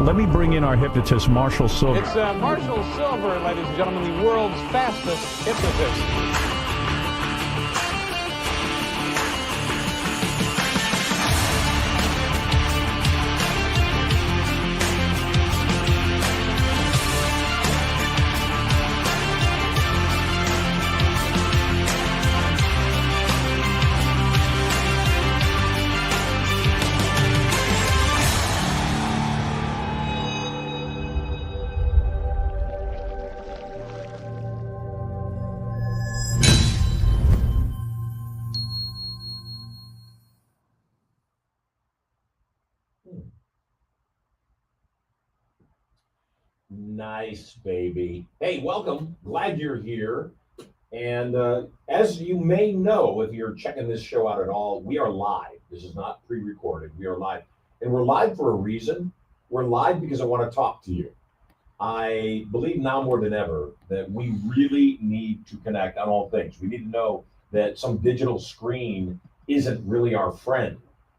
Let me bring in our hypnotist, Marshall Silver. It's Marshall Silver, ladies and gentlemen, the world's fastest hypnotist. Nice, baby. Hey, welcome. Glad you're here. And as you may know, if you're checking this show out at all, we are live. This is not pre-recorded. We are live. And we're live for a reason. We're live because I want to talk to you. I believe now more than ever that we really need to connect on all things. We need to know that some digital screen isn't really our friend,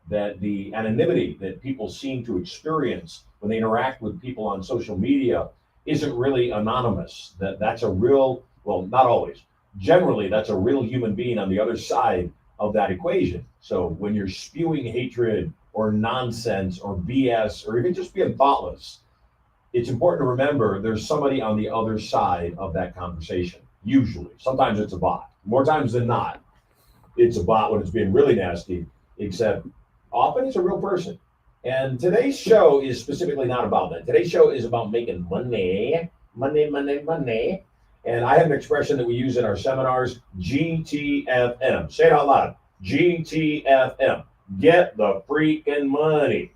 that the anonymity that people seem to experience when they interact with people on social media isn't really anonymous, that's a real, well, not always, generally that's a real human being on the other side of that equation. So when you're spewing hatred or nonsense or BS or even just being thoughtless, it's important to remember there's somebody on the other side of that conversation. Usually, sometimes it's a bot. More times than not, it's a bot when it's being really nasty, except often it's a real person. And today's show is specifically not about that. Today's show is about making money. And I have an expression that we use in our seminars, GTFM. Say it out loud. GTFM. Get the freaking money.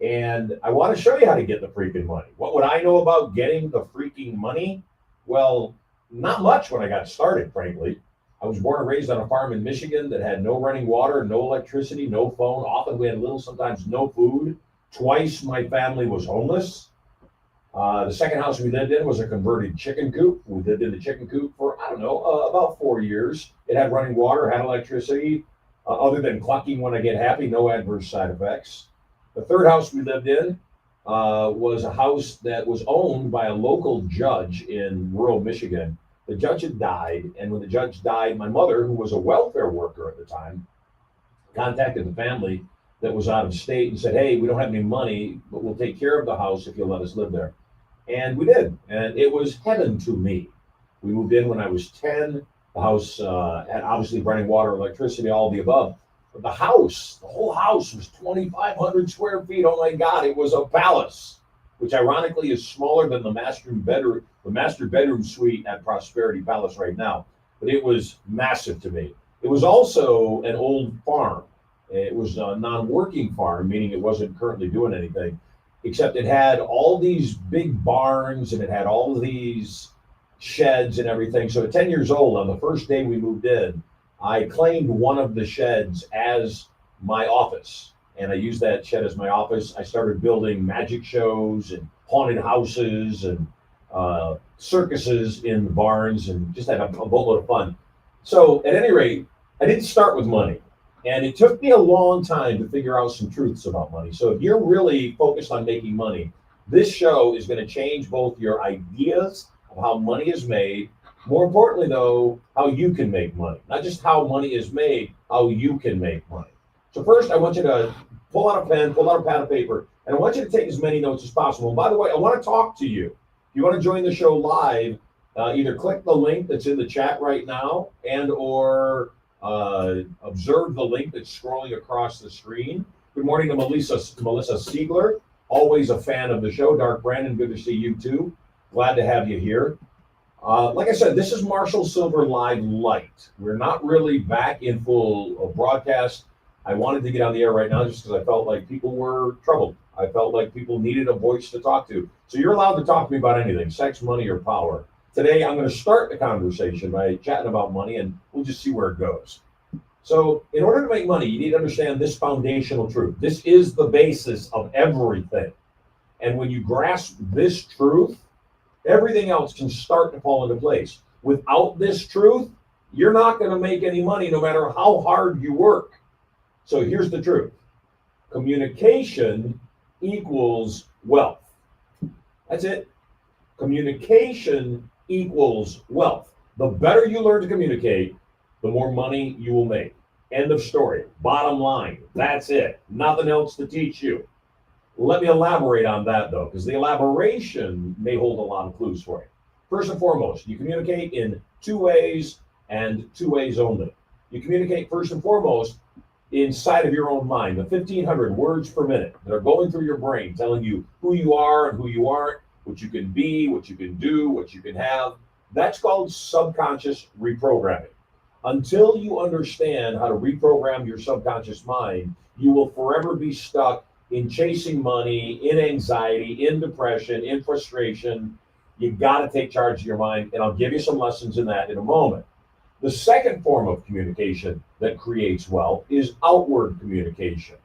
And I want to show you how to get the freaking money. What would I know about getting the freaking money? Well, not much when I got started, frankly. I was born and raised on a farm in Michigan that had no running water, no electricity, no phone. Often we had little, sometimes no food. Twice my family was homeless. The second house we lived in was a converted chicken coop. We lived in the chicken coop for, about 4 years. It had running water, had electricity. Other than clucking when I get happy, no adverse side effects. The third house we lived in was a house that was owned by a local judge in rural Michigan. The judge had died, and when the judge died, my mother, who was a welfare worker at the time, contacted the family that was out of state and said, hey, we don't have any money, but we'll take care of the house if you'll let us live there. And we did, and it was heaven to me. We moved in when I was 10. The house had obviously running water, electricity, all of the above. But the whole house was 2,500 square feet. Oh my God, it was a palace, which ironically is smaller than the master bedroom suite at Prosperity Palace right now. But it was massive to me. It was also an old farm. It was a non-working farm, meaning it wasn't currently doing anything, except it had all these big barns and it had all of these sheds and everything. So at 10 years old, on the first day we moved in, I claimed one of the sheds as my office. And I used that shed as my office. I started building magic shows and haunted houses and circuses in the barns and just had a boatload of fun. So at any rate, I didn't start with money. And it took me a long time to figure out some truths about money. So if you're really focused on making money, this show is going to change both your ideas of how money is made. More importantly, though, how you can make money. Not just how money is made, how you can make money. So first, I want you to pull out a pen, pull out a pad of paper, and I want you to take as many notes as possible. And by the way, I want to talk to you. If you want to join the show live, either click the link that's in the chat right now and or observe the link that's scrolling across the screen. Good morning to Melissa Siegler, always a fan of the show. Dark Brandon, good to see you too. Glad to have you here. Like I said, this is Marshall Silver Live Light. We're not really back in full broadcast. I wanted to get on the air right now just because I felt like people were troubled. I felt like people needed a voice to talk to. So you're allowed to talk to me about anything, sex, money, or power. Today, I'm going to start the conversation by chatting about money, and we'll just see where it goes. So in order to make money, you need to understand this foundational truth. This is the basis of everything. And when you grasp this truth, everything else can start to fall into place. Without this truth, you're not going to make any money no matter how hard you work. So here's the truth. Communication equals wealth. That's it. Communication equals wealth. The better you learn to communicate, the more money you will make. End of story. Bottom line. That's it. Nothing else to teach you. Let me elaborate on that, though, because the elaboration may hold a lot of clues for you. First and foremost, you communicate in two ways and two ways only. You communicate first and foremost inside of your own mind, the 1,500 words per minute that are going through your brain, telling you who you are and who you aren't, what you can be, what you can do, what you can have. That's called subconscious reprogramming. Until you understand how to reprogram your subconscious mind, you will forever be stuck in chasing money, in anxiety, in depression, in frustration. You got to take charge of your mind, and I'll give you some lessons in that in a moment. The second form of communication that creates wealth is outward communication.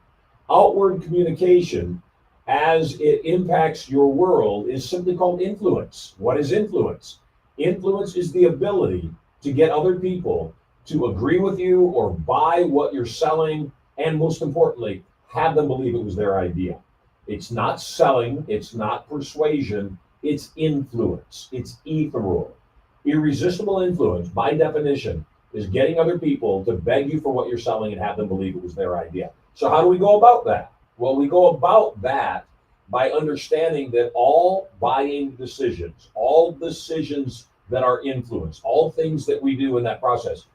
Outward communication, as it impacts your world, is simply called influence. What is influence? Influence is the ability to get other people to agree with you or buy what you're selling, and most importantly, have them believe it was their idea. It's not selling, it's not persuasion, it's influence. It's ethereal. Irresistible influence, by definition, is getting other people to beg you for what you're selling and have them believe it was their idea. So how do we go about that? Well, we go about that by understanding that all buying decisions, all decisions that are influenced, all things that we do in that process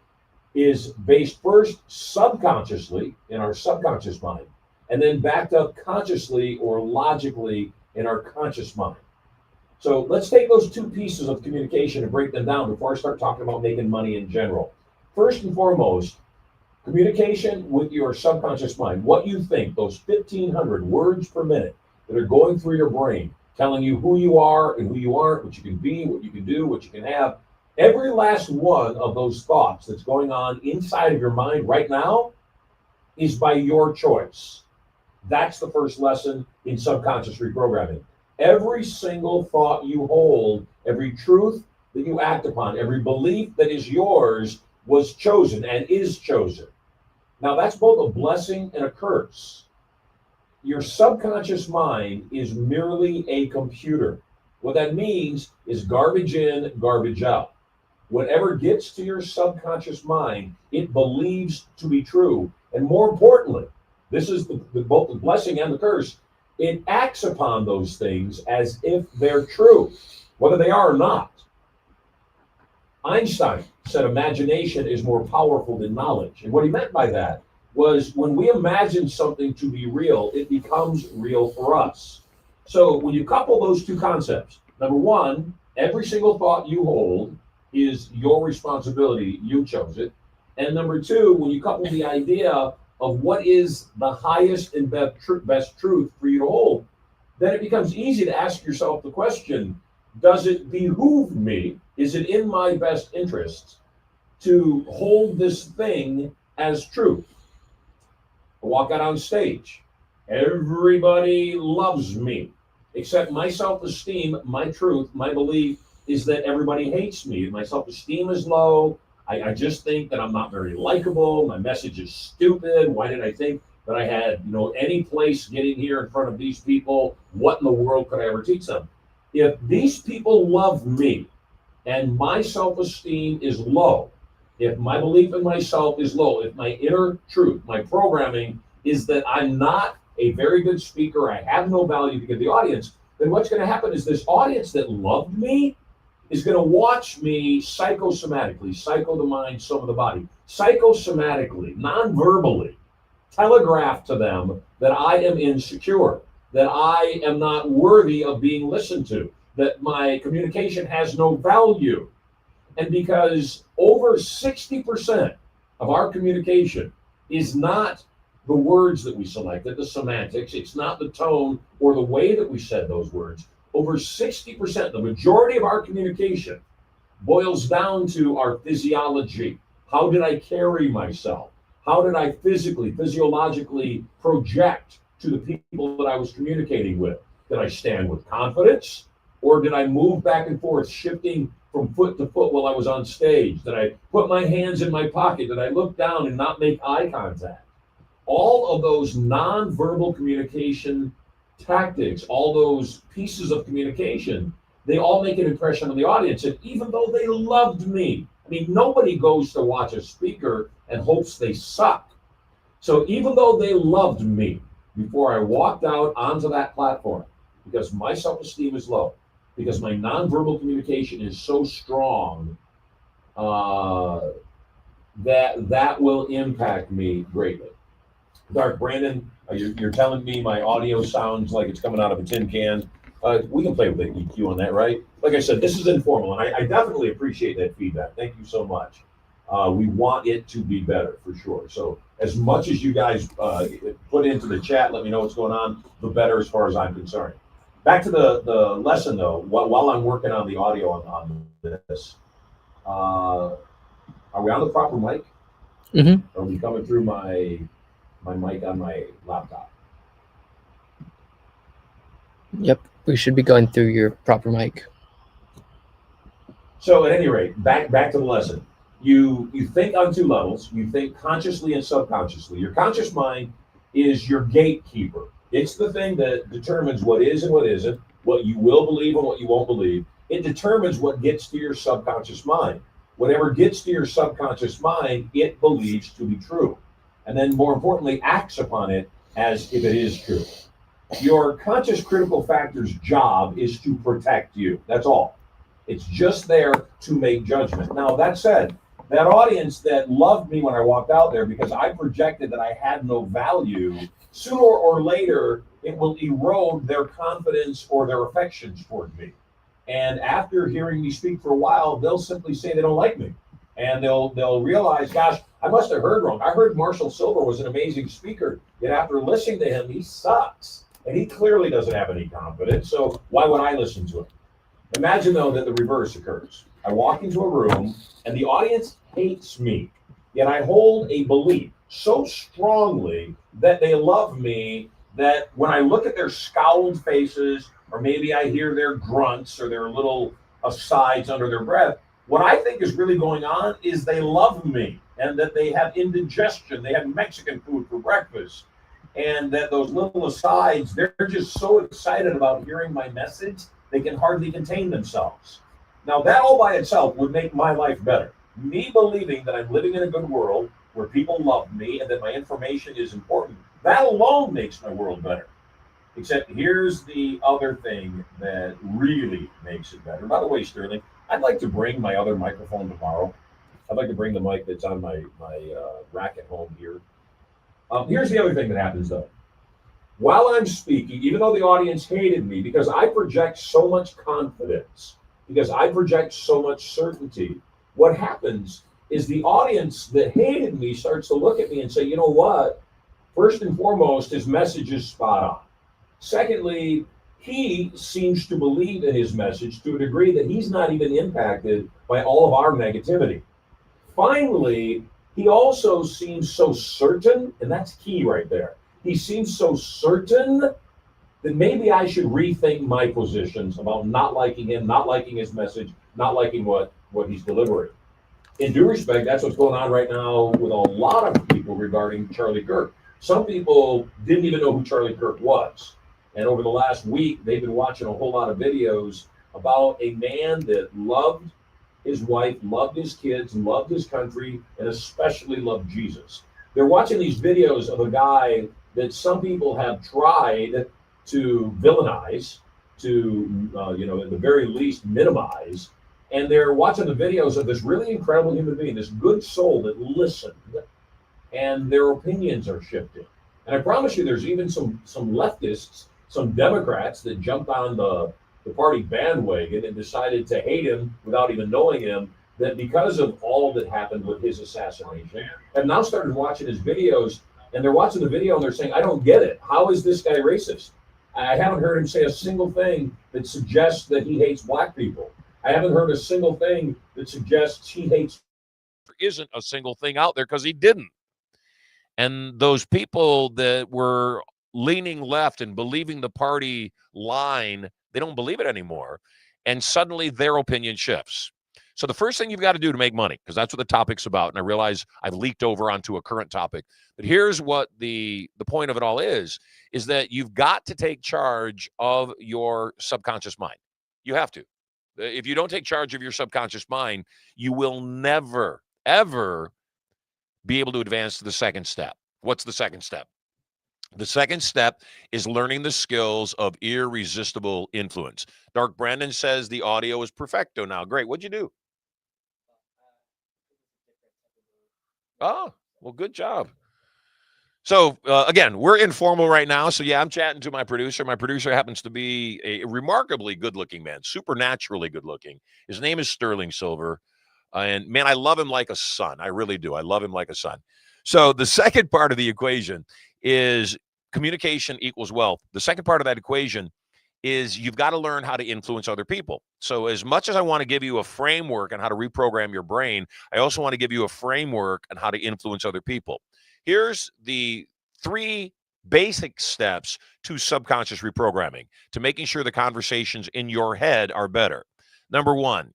is based first subconsciously in our subconscious mind, and then backed up consciously or logically in our conscious mind. So let's take those two pieces of communication and break them down before I start talking about making money in general. First and foremost, communication with your subconscious mind. What you think, those 1,500 words per minute that are going through your brain, telling you who you are and who you aren't, what you can be, what you can do, what you can have. Every last one of those thoughts that's going on inside of your mind right now is by your choice. That's the first lesson in subconscious reprogramming. Every single thought you hold, every truth that you act upon, every belief that is yours was chosen and is chosen. Now, that's both a blessing and a curse. Your subconscious mind is merely a computer. What that means is garbage in, garbage out. Whatever gets to your subconscious mind, it believes to be true. And more importantly, this is both the blessing and the curse. It acts upon those things as if they're true, whether they are or not. Einstein said imagination is more powerful than knowledge. And what he meant by that was when we imagine something to be real, it becomes real for us. So when you couple those two concepts, number one, every single thought you hold is your responsibility, you chose it. And number two, when you couple the idea of what is the highest and best truth for you to hold, then it becomes easy to ask yourself the question, does it behoove me, is it in my best interests to hold this thing as truth? I walk out on stage. Everybody loves me, except my self-esteem, my truth, my belief is that everybody hates me. My self-esteem is low. I just think that I'm not very likable. My message is stupid. Why did I think that I had, any place getting here in front of these people? What in the world could I ever teach them? If these people love me and my self-esteem is low, if my belief in myself is low, if my inner truth, my programming is that I'm not a very good speaker, I have no value to give the audience, then what's going to happen is this audience that loved me is going to watch me psychosomatically, psycho the mind, soma the body, psychosomatically, non-verbally, telegraph to them that I am insecure, that I am not worthy of being listened to, that my communication has no value. And because over 60% of our communication is not the words that we selected, the semantics, it's not the tone or the way that we said those words. Over 60%, the majority of our communication boils down to our physiology. How did I carry myself? How did I physically, physiologically project to the people that I was communicating with? Did I stand with confidence? Or did I move back and forth, shifting from foot to foot while I was on stage? Did I put my hands in my pocket? Did I look down and not make eye contact? All of those nonverbal communication tactics, all those pieces of communication, they all make an impression on the audience. And even though they loved me, I mean, nobody goes to watch a speaker and hopes they suck. So even though they loved me before I walked out onto that platform, because my self-esteem is low, because my nonverbal communication is so strong, that will impact me greatly. Dark Brandon, you're telling me my audio sounds like it's coming out of a tin can. We can play with the EQ on that, right? Like I said, this is informal, and I definitely appreciate that feedback. Thank you so much. We want it to be better for sure. So as much as you guys put into the chat, let me know what's going on, the better as far as I'm concerned. Back to the lesson though, while I'm working on the audio on this, are we on the proper mic? Mm-hmm. Are we coming through my mic on my laptop? Yep, we should be going through your proper mic. So at any rate, back to the lesson. You think on two levels. You think consciously and subconsciously. Your conscious mind is your gatekeeper. It's the thing that determines what is and what isn't, what you will believe and what you won't believe. It determines what gets to your subconscious mind. Whatever gets to your subconscious mind, it believes to be true. And then more importantly, acts upon it as if it is true. Your conscious critical factor's job is to protect you. That's all. It's just there to make judgment. Now, that said, that audience that loved me when I walked out there because I projected that I had no value, sooner or later, it will erode their confidence or their affections toward me. And after hearing me speak for a while, they'll simply say they don't like me. And they'll realize, gosh, I must have heard wrong. I heard Marshall Silver was an amazing speaker, yet after listening to him, he sucks. And he clearly doesn't have any confidence, so why would I listen to him? Imagine, though, that the reverse occurs. I walk into a room, and the audience hates me, yet I hold a belief so strongly that they love me that when I look at their scowled faces, or maybe I hear their grunts or their little asides under their breath, what I think is really going on is they love me, and that they have indigestion, they have Mexican food for breakfast, and that those little asides, they're just so excited about hearing my message, they can hardly contain themselves. Now, that all by itself would make my life better. Me believing that I'm living in a good world where people love me and that my information is important, that alone makes my world better. Except here's the other thing that really makes it better. By the way, Sterling, I'd like to bring my other microphone tomorrow. I'd like to bring the mic that's on my rack at home here. Here's the other thing that happens, though. While I'm speaking, even though the audience hated me, because I project so much confidence, because I project so much certainty, what happens is the audience that hated me starts to look at me and say, you know what? First and foremost, his message is spot on. Secondly, he seems to believe in his message to a degree that he's not even impacted by all of our negativity. Finally, he also seems so certain, and that's key right there. He seems so certain that maybe I should rethink my positions about not liking him, not liking his message, not liking what he's delivering. In due respect, that's what's going on right now with a lot of people regarding Charlie Kirk. Some people didn't even know who Charlie Kirk was. And over the last week, they've been watching a whole lot of videos about a man that loved his wife, loved his kids, loved his country, and especially loved Jesus. They're watching these videos of a guy that some people have tried to villainize, to, at the very least, minimize. And they're watching the videos of this really incredible human being, this good soul that listened, and their opinions are shifting. And I promise you, there's even some leftists, some Democrats that jumped on the party bandwagon and decided to hate him without even knowing him, that because of all that happened with his assassination, have now started watching his videos, and they're watching the video and they're saying, I don't get it. How is this guy racist? I haven't heard him say a single thing that suggests that he hates black people. I haven't heard a single thing that suggests he hates. There isn't a single thing out there because he didn't. And those people that were leaning left and believing the party line, they don't believe it anymore. And suddenly their opinion shifts. So the first thing you've got to do to make money, because that's what the topic's about, and I realize I've leaked over onto a current topic, but here's what the point of it all is that you've got to take charge of your subconscious mind. You have to. If you don't take charge of your subconscious mind, you will never, ever be able to advance to the second step. What's the second step? The second step is learning the skills of irresistible influence. Dark Brandon says the audio is perfecto now. Great. What'd you do? Oh, well, good job. So, again, we're informal right now. So, yeah, I'm chatting to my producer. My producer happens to be a remarkably good-looking man, supernaturally good-looking. His name is Sterling Silver. And, man, I love him like a son. I really do. I love him like a son. So the second part of the equation is communication equals wealth. The second part of that equation is you've got to learn how to influence other people. So as much as I want to give you a framework on how to reprogram your brain, I also want to give you a framework on how to influence other people. Here's the 3 basic steps to subconscious reprogramming, to making sure the conversations in your head are better. Number 1,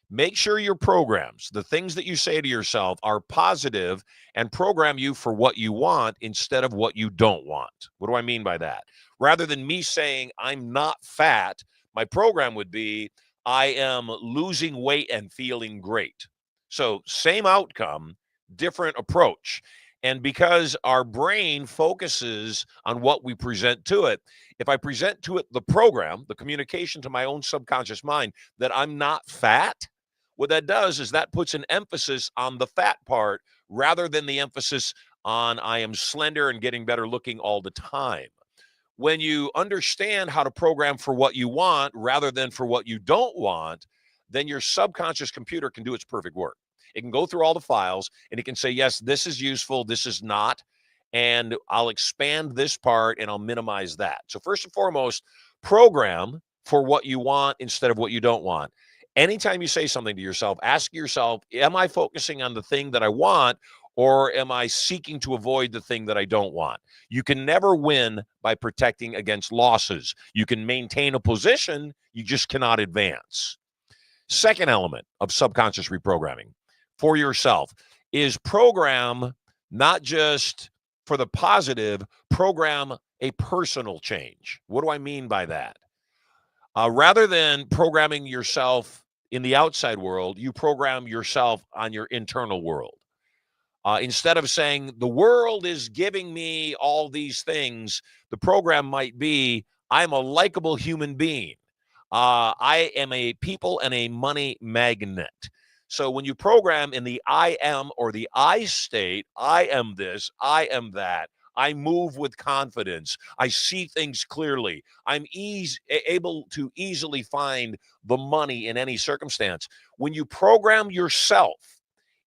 make sure your programs, the things that you say to yourself, are positive and program you for what you want instead of what you don't want. What do I mean by that? Rather than me saying I'm not fat, my program would be I am losing weight and feeling great. So same outcome, different approach. And because our brain focuses on what we present to it, if I present to it the program, the communication to my own subconscious mind that I'm not fat, what that does is that puts an emphasis on the fat part rather than the emphasis on I am slender and getting better looking all the time. When you understand how to program for what you want rather than for what you don't want, then your subconscious computer can do its perfect work. It can go through all the files and it can say, yes, this is useful, this is not, and I'll expand this part and I'll minimize that. So first and foremost, program for what you want instead of what you don't want. Anytime you say something to yourself, ask yourself, am I focusing on the thing that I want or am I seeking to avoid the thing that I don't want? You can never win by protecting against losses. You can maintain a position, you just cannot advance. Second element of subconscious reprogramming for yourself is program not just for the positive, program a personal change. What do I mean by that? Rather than programming yourself in the outside world, you program yourself on your internal world. Instead of saying, the world is giving me all these things, the program might be, I'm a likable human being. I am a people and a money magnet. So when you program in the I am or the I state, I am this, I am that, I move with confidence, I see things clearly, I'm able to easily find the money in any circumstance. When you program yourself,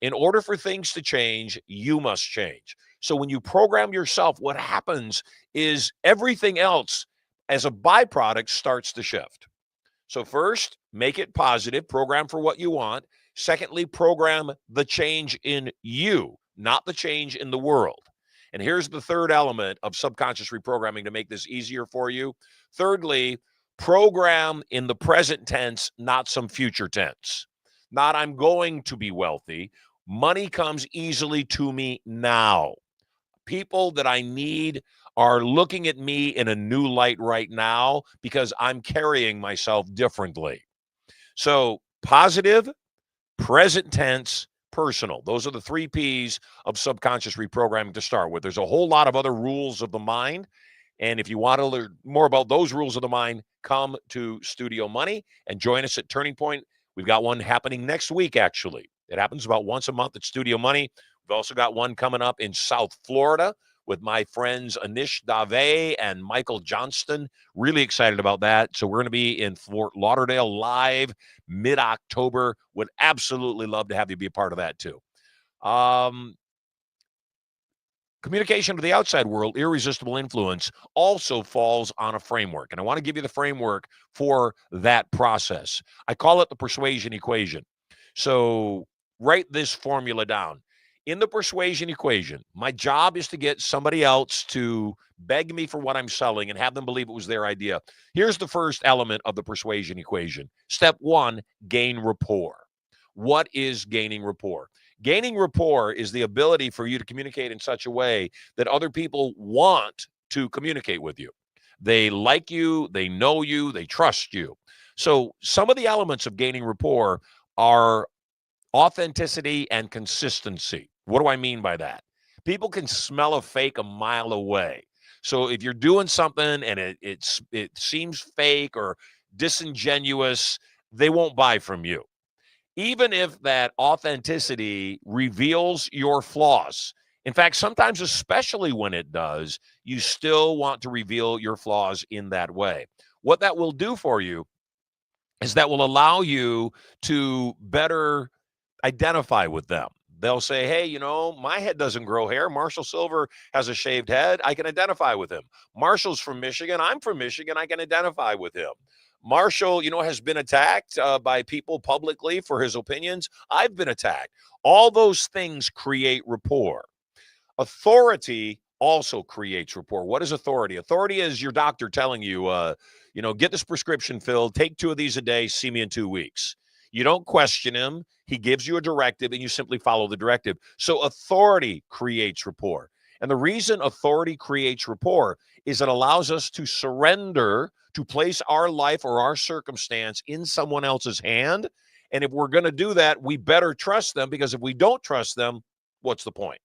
in order for things to change, you must change. So when you program yourself, what happens is everything else as a byproduct starts to shift. So first, make it positive, program for what you want. Secondly, program the change in you, not the change in the world. And here's the third element of subconscious reprogramming to make this easier for you. Thirdly, program in the present tense, not some future tense. Not I'm going to be wealthy. Money comes easily to me now. People that I need are looking at me in a new light right now because I'm carrying myself differently. So positive, present tense, personal. Those are the 3 P's of subconscious reprogramming to start with. There's a whole lot of other rules of the mind. And if you want to learn more about those rules of the mind, come to Studio Money and join us at Turning Point. We've got one happening next week, actually. It happens about once a month at Studio Money. We've also got one coming up in South Florida with my friends Anish Dave and Michael Johnston. Really excited about that. So we're going to be in Fort Lauderdale live mid-October. Would absolutely love to have you be a part of that too. Communication to the outside world, irresistible influence, also falls on a framework. And I want to give you the framework for that process. I call it the persuasion equation. So write this formula down. In the persuasion equation, my job is to get somebody else to beg me for what I'm selling and have them believe it was their idea. Here's the first element of the persuasion equation. Step 1, gain rapport. What is gaining rapport? Gaining rapport is the ability for you to communicate in such a way that other people want to communicate with you. They like you, they know you, they trust you. So some of the elements of gaining rapport are authenticity and consistency. What do I mean by that? People can smell a fake a mile away. So if you're doing something and it seems fake or disingenuous, they won't buy from you. Even if that authenticity reveals your flaws. In fact, sometimes, especially when it does, you still want to reveal your flaws in that way. What that will do for you is that will allow you to better identify with them. They'll say, hey, my head doesn't grow hair. Marshall Silver has a shaved head. I can identify with him. Marshall's from Michigan. I'm from Michigan. I can identify with him. Marshall, has been attacked by people publicly for his opinions. I've been attacked. All those things create rapport. Authority also creates rapport. What is authority? Authority is your doctor telling you, get this prescription filled, take 2 of these a day, see me in 2 weeks. You don't question him. He gives you a directive and you simply follow the directive. So authority creates rapport. And the reason authority creates rapport is it allows us to surrender, to place our life or our circumstance in someone else's hand. And if we're going to do that, we better trust them, because if we don't trust them, what's the point?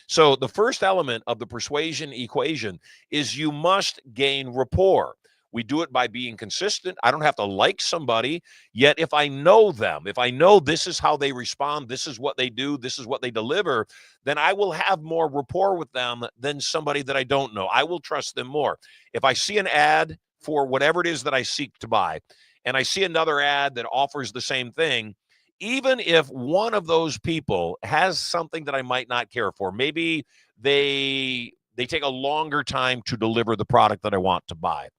So the first element of the persuasion equation is you must gain rapport. We do it by being consistent. I don't have to like somebody, yet if I know them, if I know this is how they respond, this is what they do, this is what they deliver, then I will have more rapport with them than somebody that I don't know. I will trust them more. If I see an ad for whatever it is that I seek to buy, and I see another ad that offers the same thing, even if one of those people has something that I might not care for, maybe they take a longer time to deliver the product that I want to buy.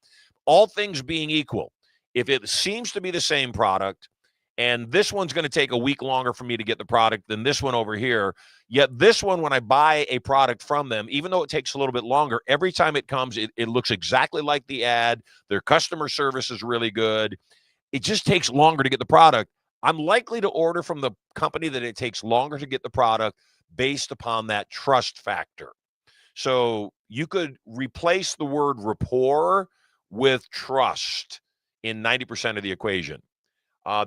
All things being equal, if it seems to be the same product and this one's going to take a week longer for me to get the product than this one over here, yet this one, when I buy a product from them, even though it takes a little bit longer, every time it comes, it looks exactly like the ad. Their customer service is really good. It just takes longer to get the product. I'm likely to order from the company that it takes longer to get the product based upon that trust factor. So you could replace the word rapport with trust in 90% of the equation.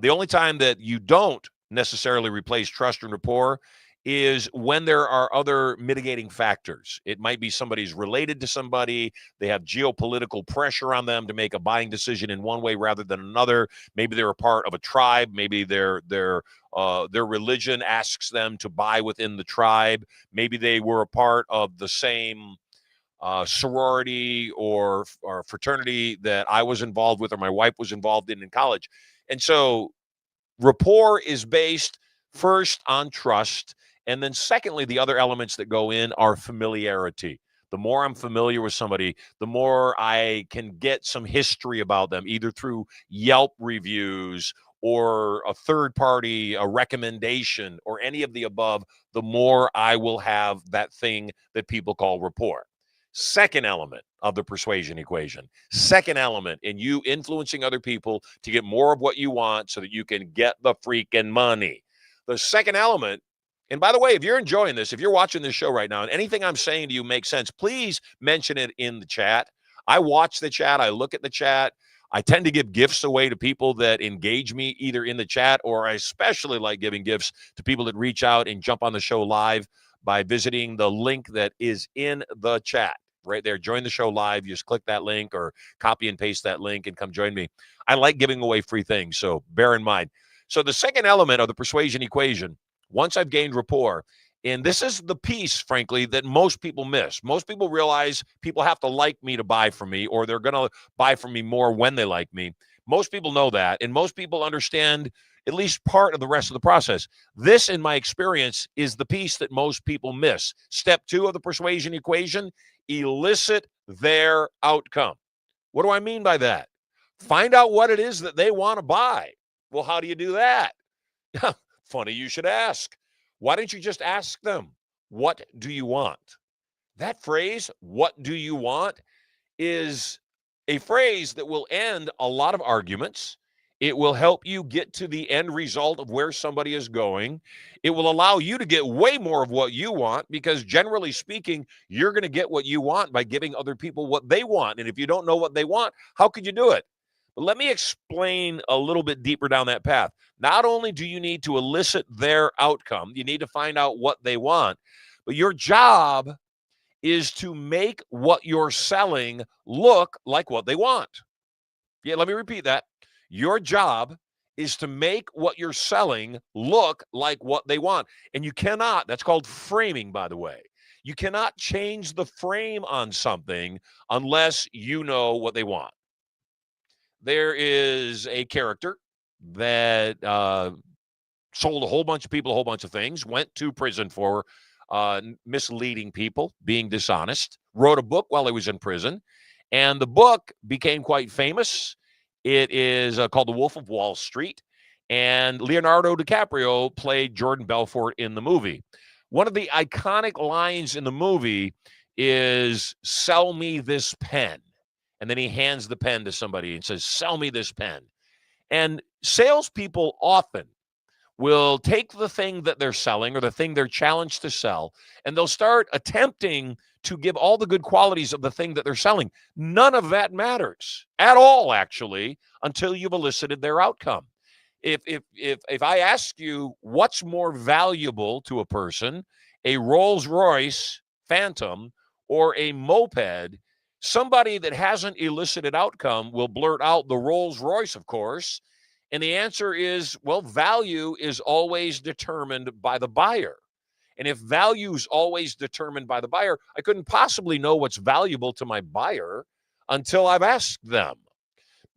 The only time that you don't necessarily replace trust and rapport is when there are other mitigating factors. It might be somebody's related to somebody. They have geopolitical pressure on them to make a buying decision in one way rather than another. Maybe they're a part of a tribe. Maybe their religion asks them to buy within the tribe. Maybe they were a part of the same sorority or fraternity that I was involved with or my wife was involved in college. And so rapport is based first on trust. And then secondly, the other elements that go in are familiarity. The more I'm familiar with somebody, the more I can get some history about them, either through Yelp reviews or a third party, a recommendation, or any of the above, the more I will have that thing that people call rapport. Second element of the persuasion equation. Second element in you influencing other people to get more of what you want so that you can get the freaking money. The second element, and by the way, if you're enjoying this, if you're watching this show right now and anything I'm saying to you makes sense, please mention it in the chat. I watch the chat. I look at the chat. I tend to give gifts away to people that engage me either in the chat, or I especially like giving gifts to people that reach out and jump on the show live by visiting the link that is in the chat right there. Join the show live. You just click that link or copy and paste that link and come join me. I like giving away free things, so bear in mind. So the second element of the persuasion equation, once I've gained rapport, and this is the piece, frankly, that most people miss. Most people realize people have to like me to buy from me, or they're going to buy from me more when they like me. Most people know that, and most people understand at least part of the rest of the process. This, in my experience, is the piece that most people miss. Step 2 of the persuasion equation, elicit their outcome. What do I mean by that? Find out what it is that they want to buy. Well, how do you do that? Funny you should ask. Why don't you just ask them, what do you want? That phrase, what do you want, is a phrase that will end a lot of arguments. It will help you get to the end result of where somebody is going. It will allow you to get way more of what you want because, generally speaking, you're going to get what you want by giving other people what they want. And if you don't know what they want, how could you do it? But let me explain a little bit deeper down that path. Not only do you need to elicit their outcome, you need to find out what they want, but your job is to make what you're selling look like what they want. Yeah, let me repeat that. Your job is to make what you're selling look like what they want. And you cannot, that's called framing, by the way. You cannot change the frame on something unless you know what they want. There is a character that sold a whole bunch of people a whole bunch of things, went to prison for misleading people, being dishonest, wrote a book while he was in prison, and the book became quite famous. It is called The Wolf of Wall Street, and Leonardo DiCaprio played Jordan Belfort in the movie. One of the iconic lines in the movie is, "Sell me this pen." And then he hands the pen to somebody and says, "Sell me this pen." And salespeople often will take the thing that they're selling or the thing they're challenged to sell, and they'll start attempting to give all the good qualities of the thing that they're selling. None of that matters at all, actually, until you've elicited their outcome. If I ask you what's more valuable to a person, a Rolls Royce Phantom or a moped, somebody that hasn't elicited outcome will blurt out the Rolls Royce, of course. And the answer is, well, value is always determined by the buyer. And if value is always determined by the buyer, I couldn't possibly know what's valuable to my buyer until I've asked them.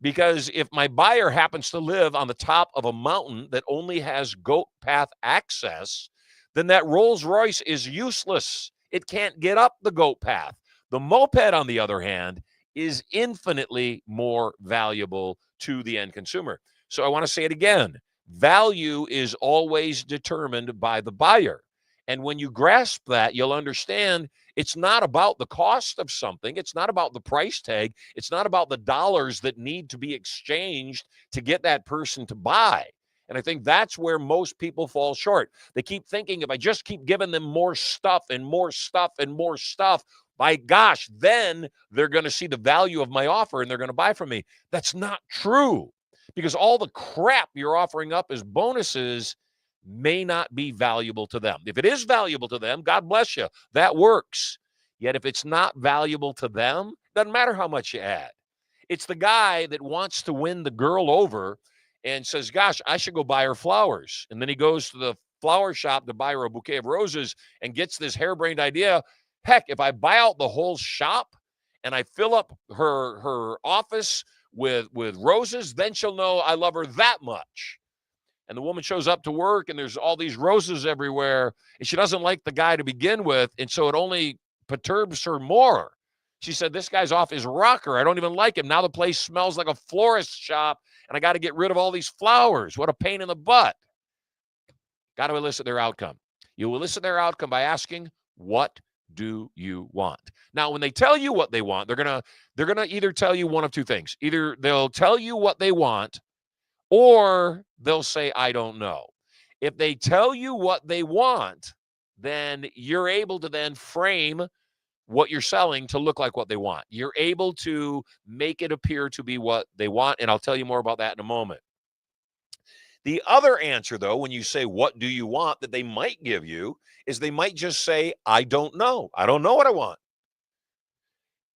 Because if my buyer happens to live on the top of a mountain that only has goat path access, then that Rolls Royce is useless. It can't get up the goat path. The moped, on the other hand, is infinitely more valuable to the end consumer. So I want to say it again. Value is always determined by the buyer. And when you grasp that, you'll understand it's not about the cost of something. It's not about the price tag. It's not about the dollars that need to be exchanged to get that person to buy. And I think that's where most people fall short. They keep thinking, if I just keep giving them more stuff and more stuff and more stuff, by gosh, then they're going to see the value of my offer and they're going to buy from me. That's not true, because all the crap you're offering up as bonuses may not be valuable to them. If it is valuable to them, God bless you, that works. Yet if it's not valuable to them, doesn't matter how much you add. It's the guy that wants to win the girl over and says, gosh, I should go buy her flowers. And then he goes to the flower shop to buy her a bouquet of roses and gets this harebrained idea. Heck, if I buy out the whole shop and I fill up her office with roses, then she'll know I love her that much. And the woman shows up to work and there's all these roses everywhere, and she doesn't like the guy to begin with, and so it only perturbs her more. She said, this guy's off his rocker. I don't even like him. Now the place smells like a florist shop, and I got to get rid of all these flowers. What a pain in the butt. Got to elicit their outcome. You elicit their outcome by asking, what do you want? Now, when they tell you what they want, they're gonna either tell you one of two things. Either they'll tell you what they want, or they'll say, I don't know. If they tell you what they want, then you're able to then frame what you're selling to look like what they want. You're able to make it appear to be what they want, and I'll tell you more about that in a moment. The other answer, though, when you say, what do you want, that they might give you, is they might just say, I don't know. I don't know what I want.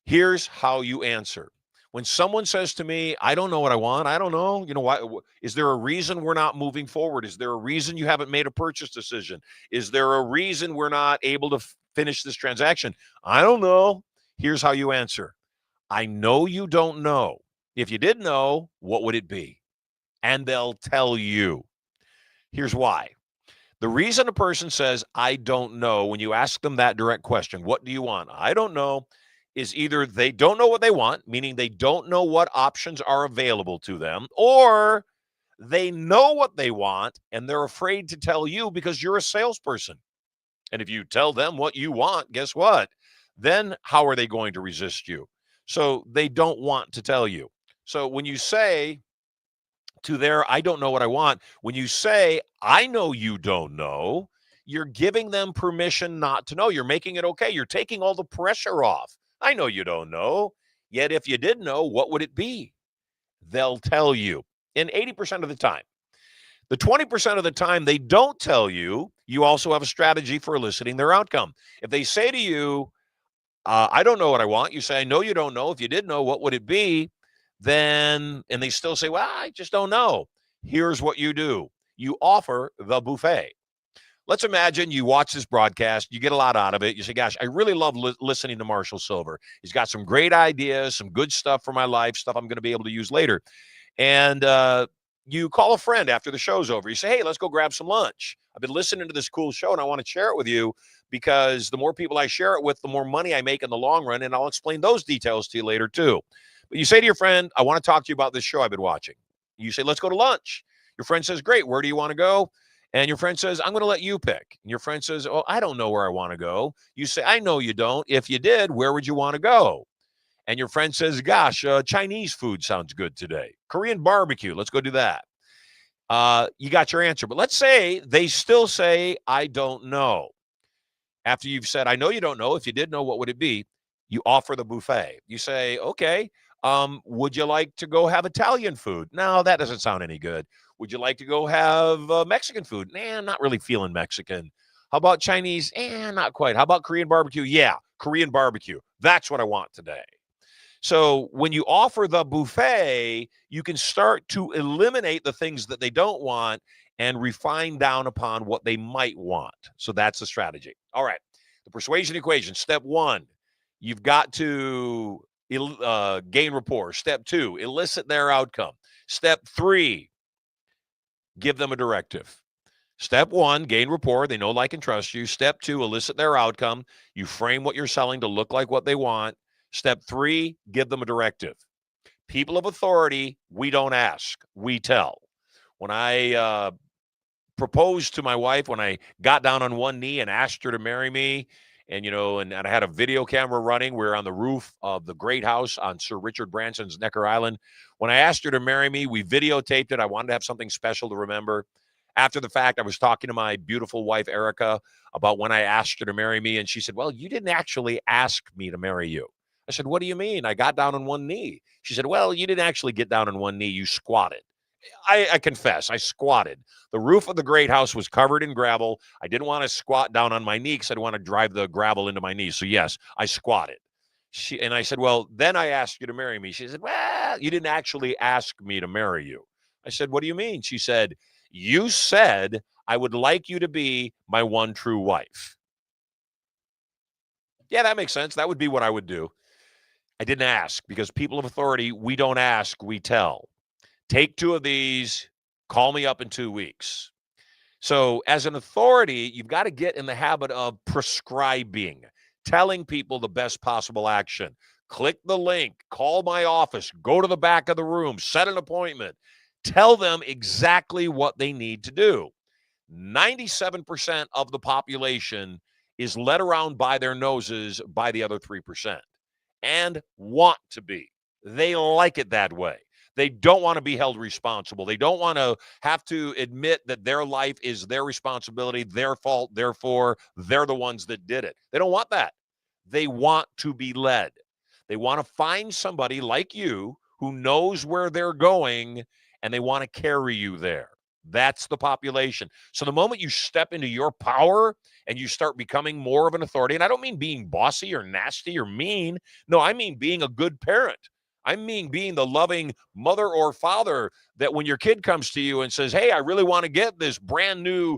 Here's how you answer. When someone says to me, I don't know what I want, I don't know, why, is there a reason we're not moving forward? Is there a reason you haven't made a purchase decision? Is there a reason we're not able to finish this transaction? I don't know. Here's how you answer. I know you don't know. If you did know, what would it be? And they'll tell you. Here's why. The reason a person says, I don't know, when you ask them that direct question, what do you want? I don't know, is either they don't know what they want, meaning they don't know what options are available to them, or they know what they want and they're afraid to tell you because you're a salesperson. And if you tell them what you want, guess what? Then how are they going to resist you? So they don't want to tell you. So when you say, to their I don't know what I want. When you say, I know you don't know, you're giving them permission not to know. You're making it okay. You're taking all the pressure off. I know you don't know. Yet if you did know, what would it be? They'll tell you. And 80% of the time. The 20% of the time they don't tell you, you also have a strategy for eliciting their outcome. If they say to you, I don't know what I want, you say, I know you don't know. If you did know, what would it be? Then, and they still say, well, I just don't know. Here's what you do. You offer the buffet. Let's imagine you watch this broadcast, you get a lot out of it. You say, gosh, I really love listening to Marshall Silver. He's got some great ideas, some good stuff for my life, stuff I'm going to be able to use later. And you call a friend after the show's over. You say, hey, let's go grab some lunch. I've been listening to this cool show and I want to share it with you because the more people I share it with, the more money I make in the long run. And I'll explain those details to you later too. But you say to your friend, I want to talk to you about this show I've been watching. You say, let's go to lunch. Your friend says, great. Where do you want to go? And your friend says, I'm going to let you pick. And your friend says, oh, I don't know where I want to go. You say, I know you don't. If you did, where would you want to go? And your friend says, gosh, Chinese food sounds good today. Korean barbecue. Let's go do that. You got your answer. But let's say they still say, I don't know. After you've said, I know you don't know. If you did know, what would it be? You offer the buffet. You say, okay, would you like to go have Italian food? No, that doesn't sound any good. Would you like to go have Mexican food? Nah, I'm not really feeling Mexican. How about Chinese? Not quite. How about Korean barbecue? Yeah, Korean barbecue. That's what I want today. So when you offer the buffet, you can start to eliminate the things that they don't want and refine down upon what they might want. So that's the strategy. All right. The persuasion equation. Step 1, you've got to gain rapport. Step 2, elicit their outcome. Step 3, give them a directive. Step 1, gain rapport. They know, like, and trust you. Step 2, elicit their outcome. You frame what you're selling to look like what they want. Step 3, give them a directive. People of authority, we don't ask, we tell. When I proposed to my wife, when I got down on one knee and asked her to marry me, and I had a video camera running. We were on the roof of the great house on Sir Richard Branson's Necker Island. When I asked her to marry me, we videotaped it. I wanted to have something special to remember. After the fact, I was talking to my beautiful wife, Erica, about when I asked her to marry me, and she said, well, you didn't actually ask me to marry you. I said, what do you mean? I got down on one knee. She said, well, you didn't actually get down on one knee. You squatted. I confess, I squatted. The roof of the great house was covered in gravel. I didn't want to squat down on my knee because I didn't want to drive the gravel into my knees. So, yes, I squatted. And I said, well, then I asked you to marry me. She said, well, you didn't actually ask me to marry you. I said, what do you mean? She said, you said I would like you to be my one true wife. Yeah, that makes sense. That would be what I would do. I didn't ask because people of authority, we don't ask, we tell. Take 2 of these, call me up in 2 weeks. So as an authority, you've got to get in the habit of prescribing, telling people the best possible action. Click the link, call my office, go to the back of the room, set an appointment. Tell them exactly what they need to do. 97% of the population is led around by their noses by the other 3% and want to be. They like it that way. They don't want to be held responsible. They don't want to have to admit that their life is their responsibility, their fault, therefore they're the ones that did it. They don't want that. They want to be led. They want to find somebody like you who knows where they're going, and they want to carry you there. That's the population. So the moment you step into your power and you start becoming more of an authority, and I don't mean being bossy or nasty or mean. No, I mean being a good parent. I mean being the loving mother or father that when your kid comes to you and says, hey, I really want to get this brand new,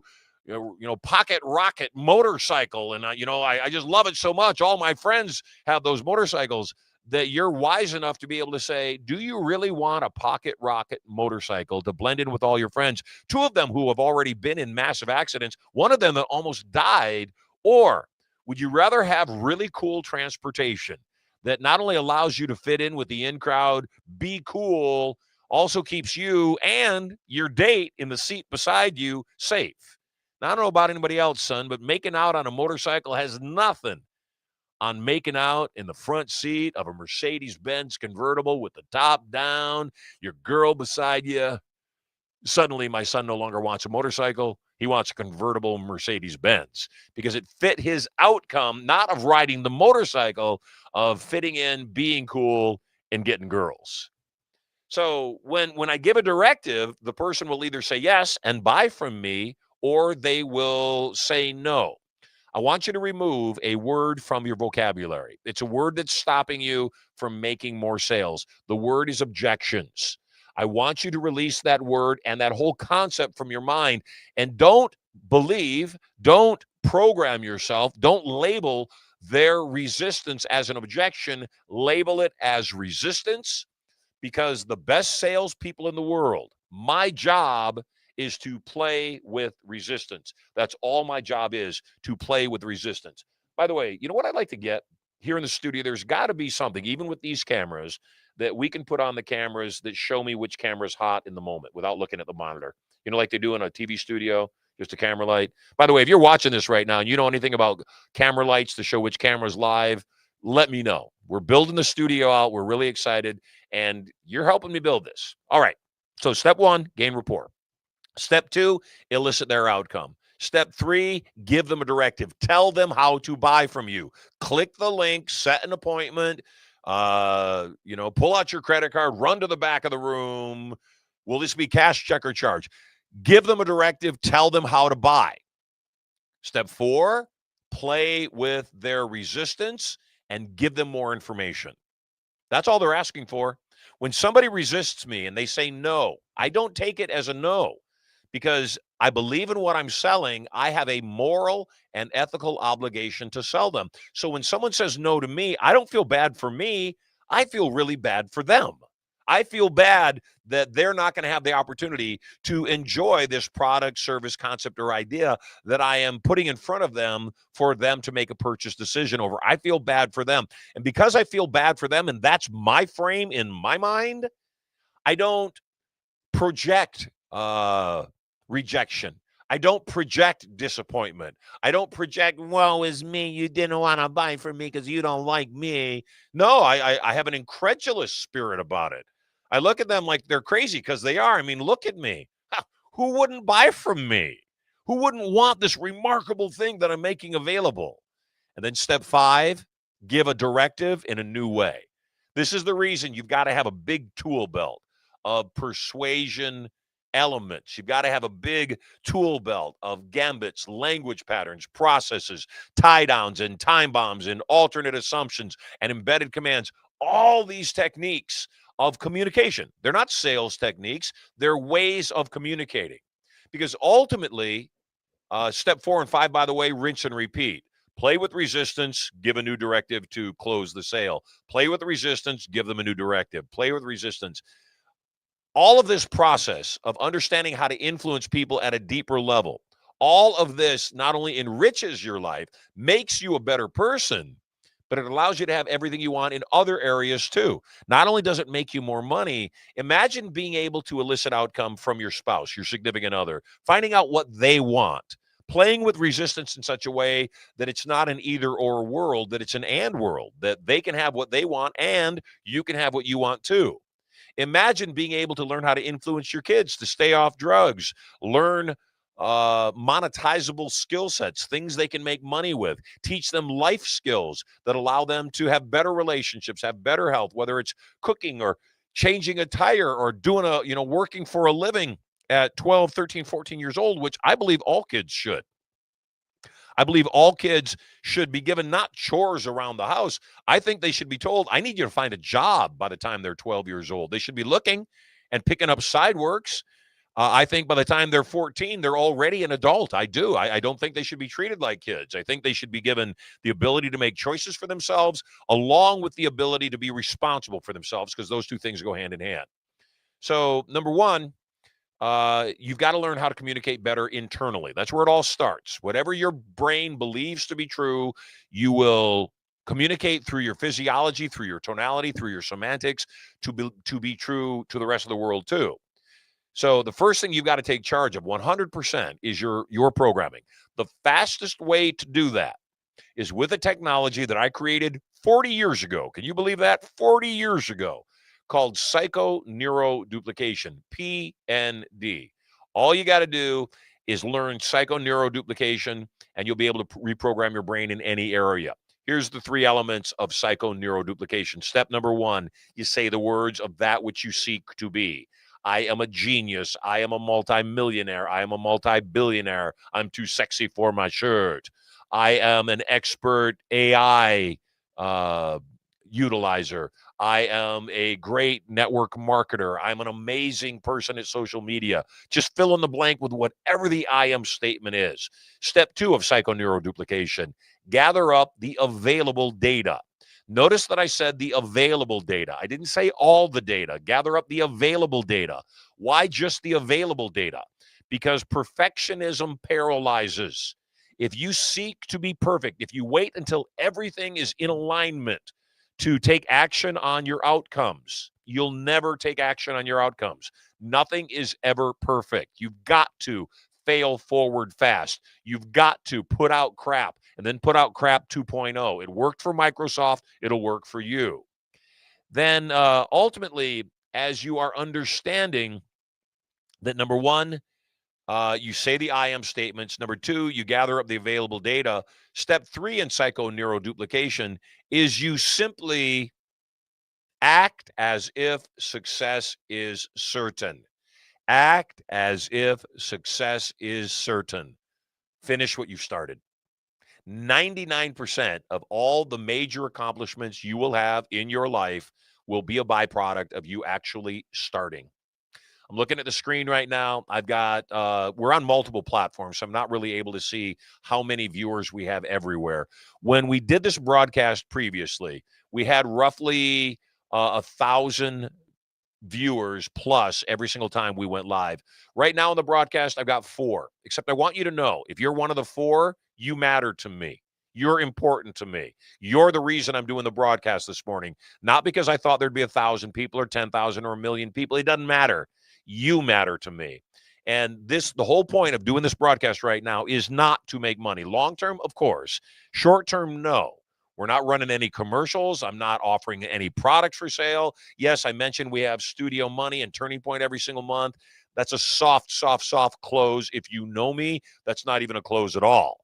pocket rocket motorcycle. And, I just love it so much. All my friends have those motorcycles. That you're wise enough to be able to say, do you really want a pocket rocket motorcycle to blend in with all your friends? 2 of them who have already been in massive accidents, one of them that almost died. Or would you rather have really cool transportation that not only allows you to fit in with the in crowd, be cool, also keeps you and your date in the seat beside you safe? Now, I don't know about anybody else, son, but making out on a motorcycle has nothing on making out in the front seat of a Mercedes-Benz convertible with the top down, your girl beside you. Suddenly, my son no longer wants a motorcycle. He wants a convertible Mercedes-Benz because it fit his outcome, not of riding the motorcycle, of fitting in, being cool, and getting girls. So when I give a directive, the person will either say yes and buy from me, or they will say no. I want you to remove a word from your vocabulary. It's a word that's stopping you from making more sales. The word is objections. I want you to release that word and that whole concept from your mind. And don't program yourself, don't label their resistance as an objection, label it as resistance, because the best salespeople in the world, my job is to play with resistance. That's all my job is, to play with resistance. By the way, you know what I'd like to get here in the studio? There's got to be something, even with these cameras, that we can put on the cameras that show me which camera's hot in the moment without looking at the monitor. You know, like they do in a TV studio, just a camera light. By the way, if you're watching this right now and you know anything about camera lights to show which camera's live, let me know. We're building the studio out. We're really excited, and you're helping me build this. All right. So step 1, gain rapport. Step 2, elicit their outcome. Step 3, give them a directive. Tell them how to buy from you. Click the link, set an appointment, pull out your credit card, run to the back of the room. Will this be cash, check, or charge? Give them a directive. Tell them how to buy. Step 4, play with their resistance and give them more information. That's all they're asking for. When somebody resists me and they say no, I don't take it as a no, because I believe in what I'm selling. I have a moral and ethical obligation to sell them. So when someone says no to me, I don't feel bad for me. I feel really bad for them. I feel bad that they're not going to have the opportunity to enjoy this product, service, concept, or idea that I am putting in front of them for them to make a purchase decision over. I feel bad for them. And because I feel bad for them, and that's my frame in my mind, I don't project rejection. I don't project disappointment. I don't project, woe is me, you didn't want to buy from me because you don't like me. No, I have an incredulous spirit about it. I look at them like they're crazy, because they are. I mean, look at me. Who wouldn't buy from me? Who wouldn't want this remarkable thing that I'm making available? And then step 5, give a directive in a new way. This is the reason you've got to have a big tool belt of persuasion elements. You've got to have a big tool belt of gambits, language patterns, processes, tie downs, and time bombs, and alternate assumptions, and embedded commands. All these techniques of communication. They're not sales techniques. They're ways of communicating. Because ultimately, step 4 and 5, by the way, rinse and repeat. Play with resistance, give a new directive to close the sale. Play with resistance, give them a new directive. Play with resistance. All of this process of understanding how to influence people at a deeper level, all of this not only enriches your life, makes you a better person, but it allows you to have everything you want in other areas too. Not only does it make you more money, imagine being able to elicit outcome from your spouse, your significant other, finding out what they want, playing with resistance in such a way that it's not an either or world, that it's an and world, that they can have what they want and you can have what you want too. Imagine being able to learn how to influence your kids to stay off drugs, learn monetizable skill sets, things they can make money with, teach them life skills that allow them to have better relationships, have better health, whether it's cooking or changing a tire or doing working for a living at 12, 13, 14 years old, which I believe all kids should. I believe all kids should be given not chores around the house. I think they should be told, I need you to find a job by the time they're 12 years old. They should be looking and picking up side works. I think by the time they're 14, they're already an adult. I do. I don't think they should be treated like kids. I think they should be given the ability to make choices for themselves, along with the ability to be responsible for themselves, because those two things go hand in hand. So, number 1, you've got to learn how to communicate better internally. That's where it all starts. Whatever your brain believes to be true, you will communicate through your physiology, through your tonality, through your semantics, to be true to the rest of the world too. So the first thing you've got to take charge of 100% is your programming. The fastest way to do that is with a technology that I created 40 years ago. Can you believe that? 40 years ago, called psychoneuroduplication, PND. All you got to do is learn psychoneuroduplication, and you'll be able to reprogram your brain in any area. Here's the 3 elements of psychoneuroduplication. Step number 1, you say the words of that which you seek to be. I am a genius. I am a multimillionaire. I am a multi-billionaire. I'm too sexy for my shirt. I am an expert AI utilizer. I am a great network marketer. I'm an amazing person at social media. Just fill in the blank with whatever the I am statement is. Step 2 of psychoneuroduplication, gather up the available data. Notice that I said the available data. I didn't say all the data. Gather up the available data. Why just the available data? Because perfectionism paralyzes. If you seek to be perfect, if you wait until everything is in alignment to take action on your outcomes, you'll never take action on your outcomes. Nothing is ever perfect. You've got to fail forward fast. You've got to put out crap and then put out crap 2.0. It worked for Microsoft. It'll work for you. Then ultimately, as you are understanding that, number 1, you say the I am statements. Number 2, you gather up the available data. Step 3 in psychoneuroduplication is you simply act as if success is certain. Act as if success is certain. Finish what you started. 99% of all the major accomplishments you will have in your life will be a byproduct of you actually starting. I'm looking at the screen right now. I've got, we're on multiple platforms, so I'm not really able to see how many viewers we have everywhere. When we did this broadcast previously, we had roughly 1,000 viewers plus every single time we went live. Right now in the broadcast, I've got 4, except I want you to know, if you're one of the 4, you matter to me. You're important to me. You're the reason I'm doing the broadcast this morning, not because I thought there'd be 1,000 people or 10,000 or 1,000,000 people. It doesn't matter. You matter to me. And the whole point of doing this broadcast right now is not to make money. Long-term, of course. Short-term, no. We're not running any commercials. I'm not offering any products for sale. Yes, I mentioned we have Studio Money and Turning Point every single month. That's a soft close. If you know me, that's not even a close at all.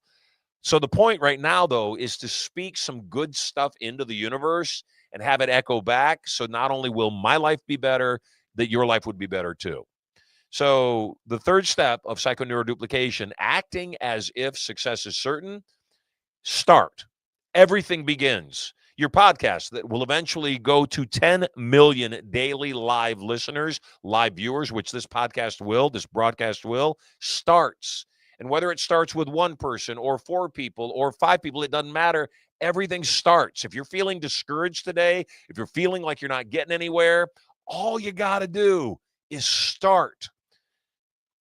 So the point right now, though, is to speak some good stuff into the universe and have it echo back. So not only will my life be better, that your life would be better too. So the 3rd step of psychoneuroduplication, acting as if success is certain, start. Everything begins. Your podcast that will eventually go to 10 million daily live listeners, live viewers, which this broadcast will, starts. And whether it starts with 1 person or 4 people or 5 people, it doesn't matter. Everything starts. If you're feeling discouraged today, if you're feeling like you're not getting anywhere, all you got to do is start.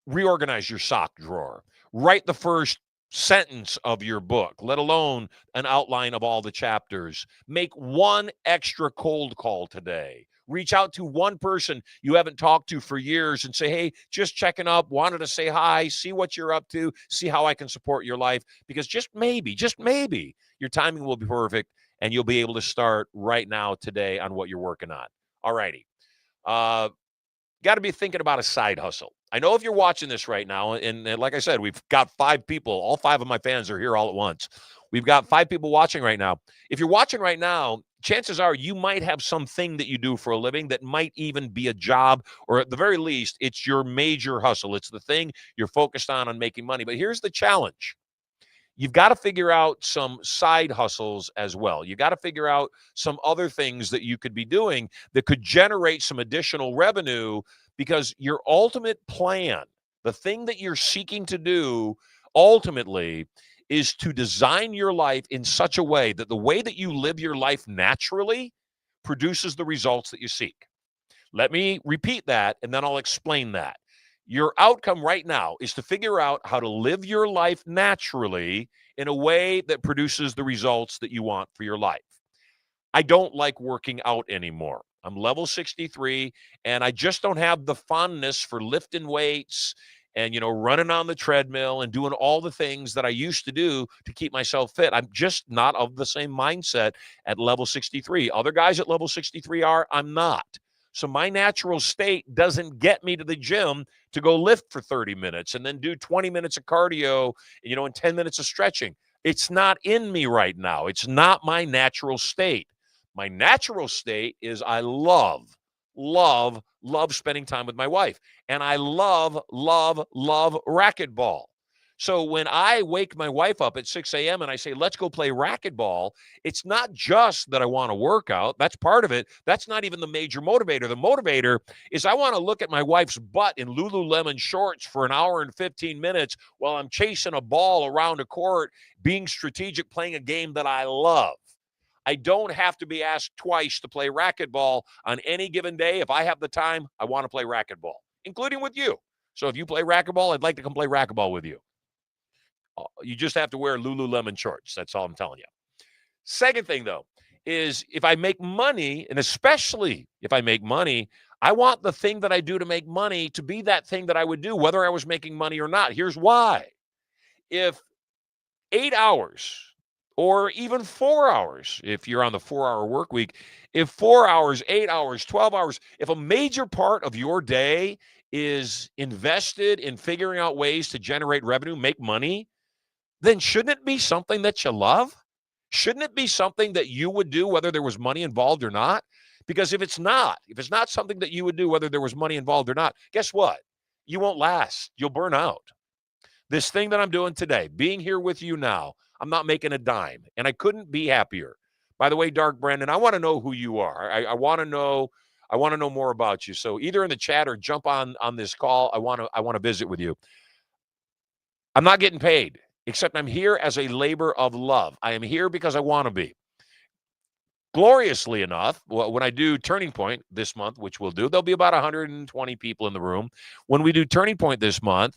Reorganize your sock drawer. Write the first sentence of your book, let alone an outline of all the chapters. Make 1 extra cold call today. Reach out to 1 person you haven't talked to for years and say, hey, just checking up, wanted to say hi, see what you're up to, see how I can support your life. Because just maybe, your timing will be perfect and you'll be able to start right now today on what you're working on. All righty. Got to be thinking about a side hustle. I know if you're watching this right now, and like I said, we've got 5 people. All 5 of my fans are here all at once. We've got 5 people watching right now. If you're watching right now, chances are you might have something that you do for a living that might even be a job, or at the very least, it's your major hustle. It's the thing you're focused on making money. But here's the challenge. You've got to figure out some side hustles as well. You got to figure out some other things that you could be doing that could generate some additional revenue, because your ultimate plan, the thing that you're seeking to do ultimately, is to design your life in such a way that the way that you live your life naturally produces the results that you seek. Let me repeat that, and then I'll explain that. Your outcome right now is to figure out how to live your life naturally in a way that produces the results that you want for your life. I don't like working out anymore. I'm level 63, and I just don't have the fondness for lifting weights and, running on the treadmill and doing all the things that I used to do to keep myself fit. I'm just not of the same mindset at level 63. Other guys at level 63 are, I'm not. So my natural state doesn't get me to the gym to go lift for 30 minutes and then do 20 minutes of cardio, and 10 minutes of stretching. It's not in me right now. It's not my natural state. My natural state is I love spending time with my wife. And I love racquetball. So when I wake my wife up at 6 a.m. and I say, let's go play racquetball, it's not just that I want to work out. That's part of it. That's not even the major motivator. The motivator is I want to look at my wife's butt in Lululemon shorts for an hour and 15 minutes while I'm chasing a ball around a court, being strategic, playing a game that I love. I don't have to be asked twice to play racquetball on any given day. If I have the time, I want to play racquetball, including with you. So if you play racquetball, I'd like to come play racquetball with you. You just have to wear Lululemon shorts. That's all I'm telling you. Second thing, though, is if I make money, and especially if I make money, I want the thing that I do to make money to be that thing that I would do, whether I was making money or not. Here's why. If 8 hours or even 4 hours, if you're on the 4-hour work week, if 4 hours, 8 hours, 12 hours, if a major part of your day is invested in figuring out ways to generate revenue, make money, then shouldn't it be something that you love? Shouldn't it be something that you would do whether there was money involved or not? Because if it's not something that you would do whether there was money involved or not, guess what? You won't last. You'll burn out. This thing that I'm doing today, being here with you now, I'm not making a dime, and I couldn't be happier. By the way, Dark Brandon, I want to know who you are. I want to know more about you. So either in the chat or jump on this call. I want to visit with you. I'm not getting paid, except I'm here as a labor of love. I am here because I want to be. Gloriously enough, when I do Turning Point this month, which we'll do, there'll be about 120 people in the room. When we do Turning Point this month,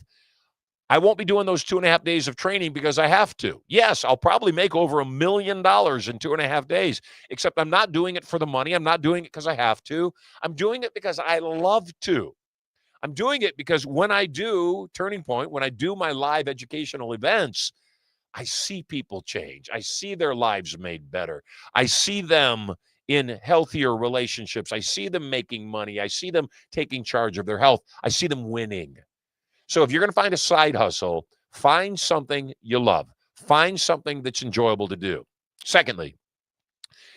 I won't be doing those 2.5 days of training because I have to. Yes, I'll probably make over $1 million in 2.5 days, except I'm not doing it for the money. I'm not doing it because I have to. I'm doing it because I love to. I'm doing it because when I do Turning Point, when I do my live educational events, I see people change. I see their lives made better. I see them in healthier relationships. I see them making money. I see them taking charge of their health. I see them winning. So if you're going to find a side hustle, find something you love. Find something that's enjoyable to do. Secondly,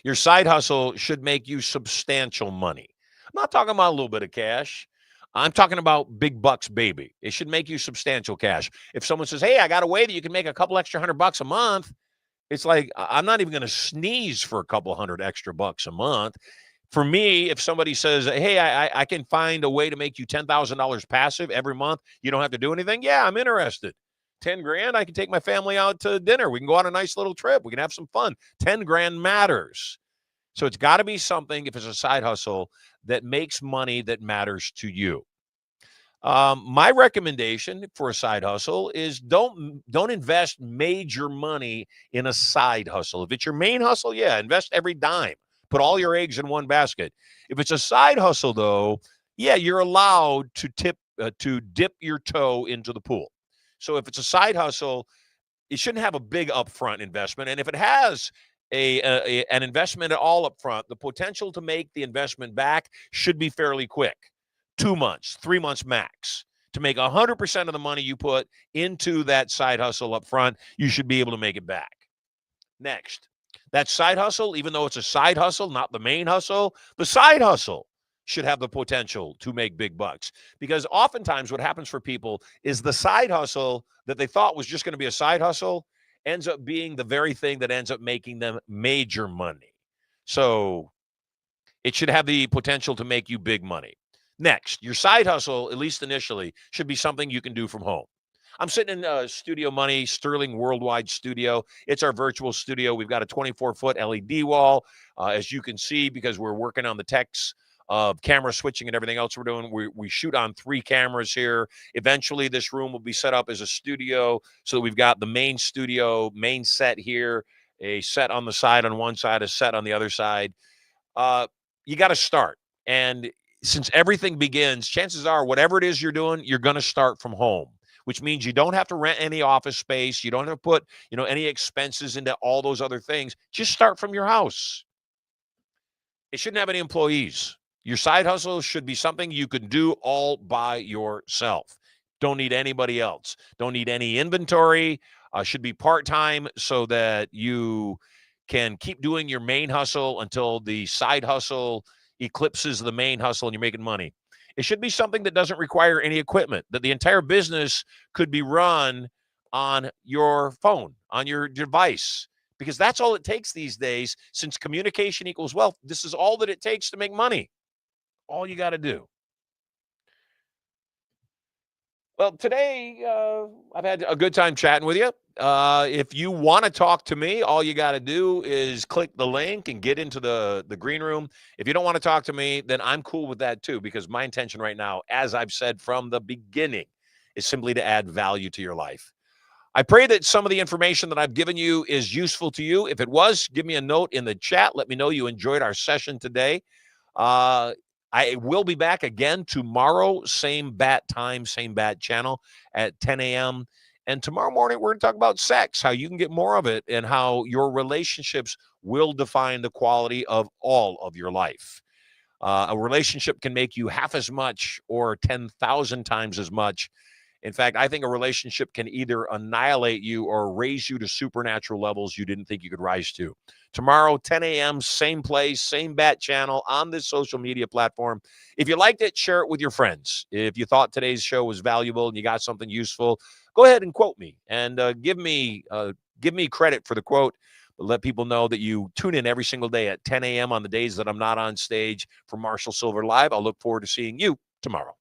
your side hustle should make you substantial money. I'm not talking about a little bit of cash. I'm talking about big bucks, baby. It should make you substantial cash. If someone says, hey, I got a way that you can make a couple extra $100 a month, it's like, I'm not even going to sneeze for a couple $100 extra bucks a month. For me, if somebody says, hey, I can find a way to make you $10,000 passive every month, you don't have to do anything. Yeah, I'm interested. 10 grand, I can take my family out to dinner. We can go on a nice little trip. We can have some fun. 10 grand matters. So it's got to be something, if it's a side hustle, that makes money that matters to you. My recommendation for a side hustle is don't invest major money in a side hustle. If it's your main hustle, yeah, invest every dime. Put all your eggs in one basket. If it's a side hustle, though, yeah, you're allowed to dip your toe into the pool. So if it's a side hustle, it shouldn't have a big upfront investment. And if it has an investment at all up front, the potential to make the investment back should be fairly quick. 2 months, 3 months max. To make 100% of the money you put into that side hustle up front, you should be able to make it back. Next, that side hustle, even though it's a side hustle, not the main hustle, the side hustle should have the potential to make big bucks. Because oftentimes what happens for people is the side hustle that they thought was just going to be a side hustle ends up being the very thing that ends up making them major money. So it should have the potential to make you big money. Next, your side hustle, at least initially, should be something you can do from home. I'm sitting in Studio Money, Sterling Worldwide Studio. It's our virtual studio. We've got a 24-foot LED wall, as you can see, because we're working on the techs of camera switching and everything else we're doing. We shoot on 3 cameras here. Eventually, this room will be set up as a studio. So we've got the main studio, main set here, a set on the side on one side, a set on the other side. You got to start. And since everything begins, chances are whatever it is you're doing, you're going to start from home, which means you don't have to rent any office space. You don't have to put, any expenses into all those other things. Just start from your house. It shouldn't have any employees. Your side hustle should be something you can do all by yourself. Don't need anybody else. Don't need any inventory. Should be part-time so that you can keep doing your main hustle until the side hustle eclipses the main hustle and you're making money. It should be something that doesn't require any equipment, that the entire business could be run on your phone, on your device, because that's all it takes these days. Since communication equals wealth, this is all that it takes to make money. All you got to do. Well, today I've had a good time chatting with you. If you want to talk to me, all you got to do is click the link and get into the green room. If you don't want to talk to me, then I'm cool with that too, because my intention right now, as I've said from the beginning, is simply to add value to your life. I pray that some of the information that I've given you is useful to you. If it was, give me a note in the chat. Let me know you enjoyed our session today. I will be back again tomorrow, same bat time, same bat channel at 10 a.m. And tomorrow morning, we're going to talk about sex, how you can get more of it, and how your relationships will define the quality of all of your life. A relationship can make you half as much or 10,000 times as much. In fact, I think a relationship can either annihilate you or raise you to supernatural levels you didn't think you could rise to. Tomorrow, 10 a.m., same place, same bat channel on this social media platform. If you liked it, share it with your friends. If you thought today's show was valuable and you got something useful, go ahead and quote me and give me credit for the quote. But let people know that you tune in every single day at 10 a.m. on the days that I'm not on stage for Marshall Silver Live. I'll look forward to seeing you tomorrow.